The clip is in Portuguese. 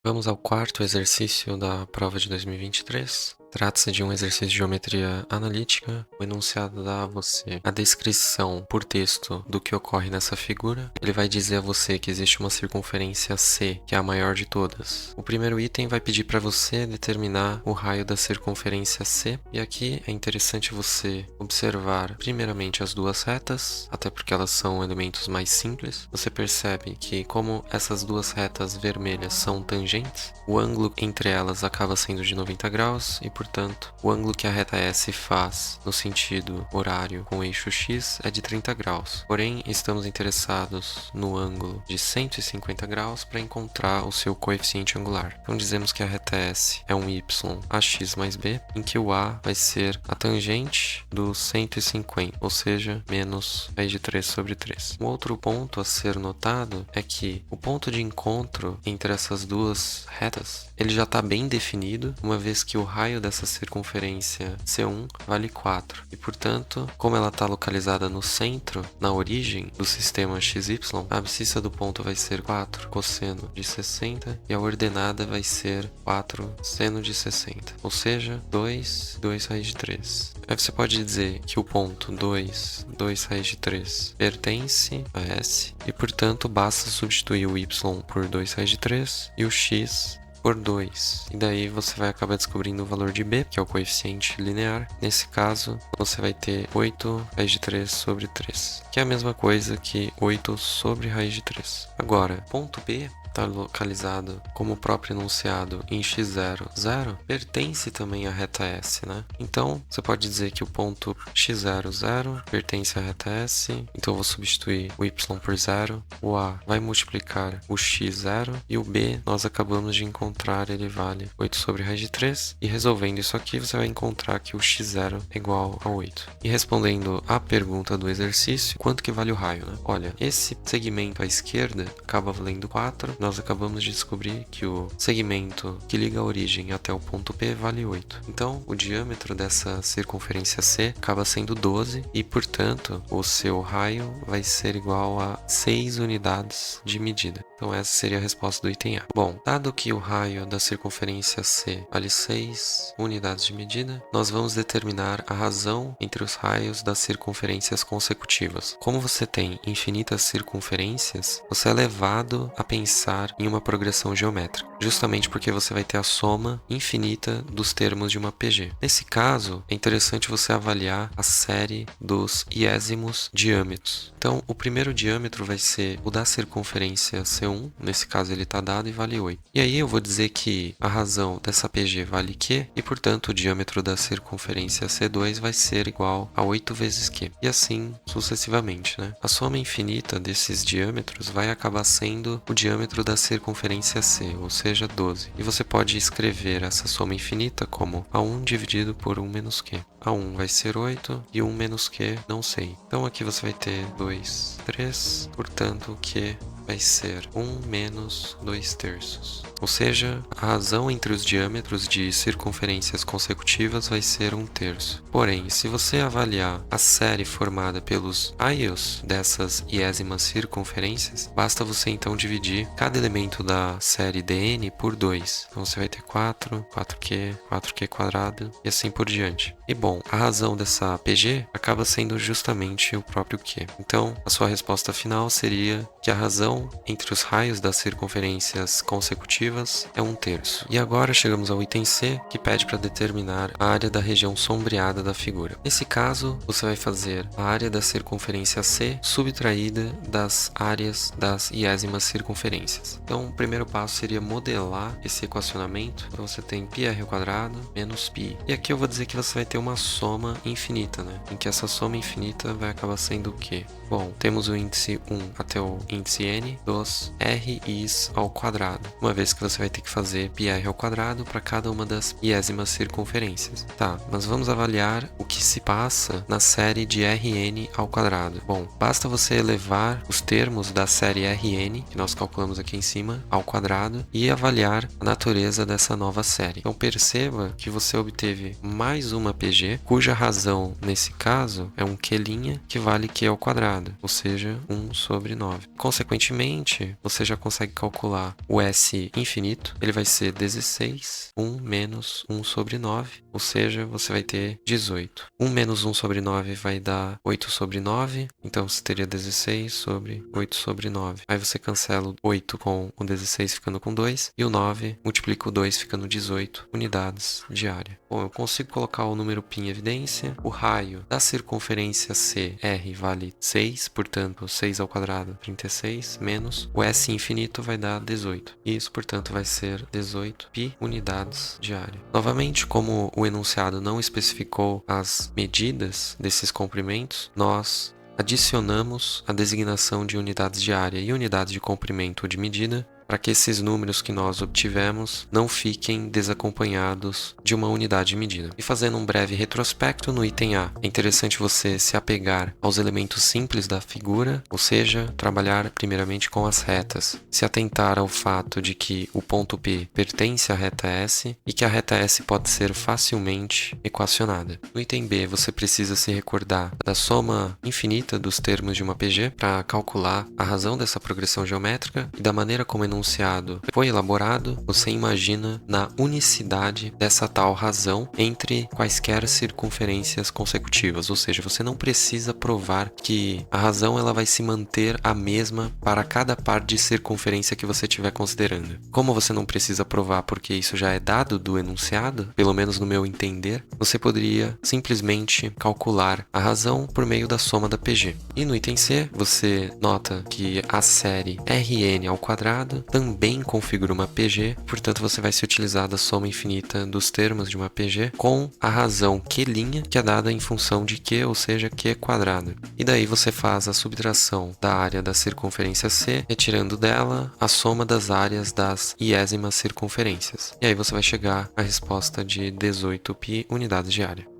Vamos ao quarto exercício da prova de 2023. Trata-se de um exercício de geometria analítica. O enunciado dá a você a descrição por texto do que ocorre nessa figura. Ele vai dizer a você que existe uma circunferência C, que é a maior de todas. O primeiro item vai pedir para você determinar o raio da circunferência C. E aqui é interessante você observar primeiramente as duas retas, até porque elas são elementos mais simples. Você percebe que como essas duas retas vermelhas são tangentes, o ângulo entre elas acaba sendo de 90 graus e, portanto, o ângulo que a reta S faz no sentido horário com o eixo X é de 30 graus. Porém, estamos interessados no ângulo de 150 graus para encontrar o seu coeficiente angular. Então, dizemos que a reta S é um y ax mais b, em que o A vai ser a tangente do 150, ou seja, menos raiz de 3 sobre 3. Um outro ponto a ser notado é que o ponto de encontro entre essas duas retas, ele já está bem definido, uma vez que o raio dessa circunferência C1 vale 4. E, portanto, como ela está localizada no centro, na origem do sistema XY, a abscissa do ponto vai ser 4 cosseno de 60 e a ordenada vai ser 4 seno de 60, ou seja, 2 raiz de 3. Aí você pode dizer que o ponto 2 raiz de 3 pertence a S e, portanto, basta substituir o y por 2 raiz de 3 e o x por 2. E daí você vai acabar descobrindo o valor de b, que é o coeficiente linear. Nesse caso, você vai ter 8 raiz de 3 sobre 3, que é a mesma coisa que 8 sobre raiz de 3. Agora, ponto B está localizado como o próprio enunciado em x0, 0, pertence também à reta S, né? Então, você pode dizer que o ponto x0, 0 pertence à reta S, então eu vou substituir o y por 0, o A vai multiplicar o x0 e o B nós acabamos de encontrar, ele vale 8 sobre raiz de 3, e resolvendo isso aqui você vai encontrar que o x0 é igual a 8. E respondendo à pergunta do exercício, quanto que vale o raio, né? Olha, esse segmento à esquerda acaba valendo 4, nós acabamos de descobrir que o segmento que liga a origem até o ponto P vale 8. Então, o diâmetro dessa circunferência C acaba sendo 12 e, portanto, o seu raio vai ser igual a 6 unidades de medida. Então, essa seria a resposta do item A. Bom, dado que o raio da circunferência C vale 6 unidades de medida, nós vamos determinar a razão entre os raios das circunferências consecutivas. Como você tem infinitas circunferências, você é levado a pensar em uma progressão geométrica, justamente porque você vai ter a soma infinita dos termos de uma PG. Nesse caso, é interessante você avaliar a série dos iésimos diâmetros. Então, o primeiro diâmetro vai ser o da circunferência C1, nesse caso ele está dado e vale 8. E aí eu vou dizer que a razão dessa PG vale Q, e portanto o diâmetro da circunferência C2 vai ser igual a 8 vezes Q. E assim sucessivamente, né? A soma infinita desses diâmetros vai acabar sendo o diâmetro da circunferência C, ou seja, 12. E você pode escrever essa soma infinita como A1 dividido por 1 menos Q. A1 vai ser 8 e 1 menos Q não sei. Então aqui você vai ter 2, 3, portanto o Q vai ser 1 menos 2 terços. Ou seja, a razão entre os diâmetros de circunferências consecutivas vai ser 1 terço. Porém, se você avaliar a série formada pelos raios dessas iésimas circunferências, basta você então dividir cada elemento da série dn por 2. Então você vai ter 4, 4q, 4q quadrado e assim por diante. E bom, a razão dessa PG acaba sendo justamente o próprio Q. Então, a sua resposta final seria que a razão entre os raios das circunferências consecutivas é 1 terço. E agora chegamos ao item C, que pede para determinar a área da região sombreada da figura. Nesse caso, você vai fazer a área da circunferência C subtraída das áreas das iésimas circunferências. Então, o primeiro passo seria modelar esse equacionamento. Então, você tem πr² menos π. E aqui eu vou dizer que você vai ter uma soma infinita, né? Em que essa soma infinita vai acabar sendo o quê? Bom, temos o índice 1 até o índice n dos RIs ao quadrado, uma vez que você vai ter que fazer πr ao quadrado para cada uma das iésimas circunferências. Tá, mas vamos avaliar o que se passa na série de Rn ao quadrado. Bom, basta você elevar os termos da série Rn, que nós calculamos aqui em cima, ao quadrado e avaliar a natureza dessa nova série. Então perceba que você obteve mais uma PG, cuja razão nesse caso é um Q' que vale Q ao quadrado, ou seja, 1 sobre 9. Consequentemente, você já consegue calcular o S infinito, ele vai ser 16, 1 menos 1 sobre 9, ou seja, você vai ter 18. 1 menos 1 sobre 9 vai dar 8 sobre 9, então você teria 16 sobre 8 sobre 9. Aí você cancela o 8 com o 16 ficando com 2, e o 9 multiplica o 2 ficando 18 unidades de área. Bom, eu consigo colocar o número π em evidência. O raio da circunferência CR vale 6, portanto 6 ao quadrado 36, menos o S infinito vai dar 18. Isso, portanto, vai ser 18 π unidades de área. Novamente, como o enunciado não especificou as medidas desses comprimentos, nós adicionamos a designação de unidades de área e unidades de comprimento ou de medida para que esses números que nós obtivemos não fiquem desacompanhados de uma unidade de medida. E fazendo um breve retrospecto no item A, é interessante você se apegar aos elementos simples da figura, ou seja, trabalhar primeiramente com as retas. Se atentar ao fato de que o ponto P pertence à reta S e que a reta S pode ser facilmente equacionada. No item B, você precisa se recordar da soma infinita dos termos de uma PG para calcular a razão dessa progressão geométrica e da maneira como o enunciado foi elaborado, você imagina na unicidade dessa tal razão entre quaisquer circunferências consecutivas, ou seja, você não precisa provar que a razão ela vai se manter a mesma para cada par de circunferência que você estiver considerando. Como você não precisa provar porque isso já é dado do enunciado, pelo menos no meu entender, você poderia simplesmente calcular a razão por meio da soma da PG. E no item C, você nota que a série Rn ao quadrado também configura uma PG, portanto você vai se utilizar da soma infinita dos termos de uma PG com a razão Q', que é dada em função de Q, ou seja, Q quadrado. E daí você faz a subtração da área da circunferência C, retirando dela a soma das áreas das iésimas circunferências. E aí você vai chegar à resposta de 18 π unidades de área.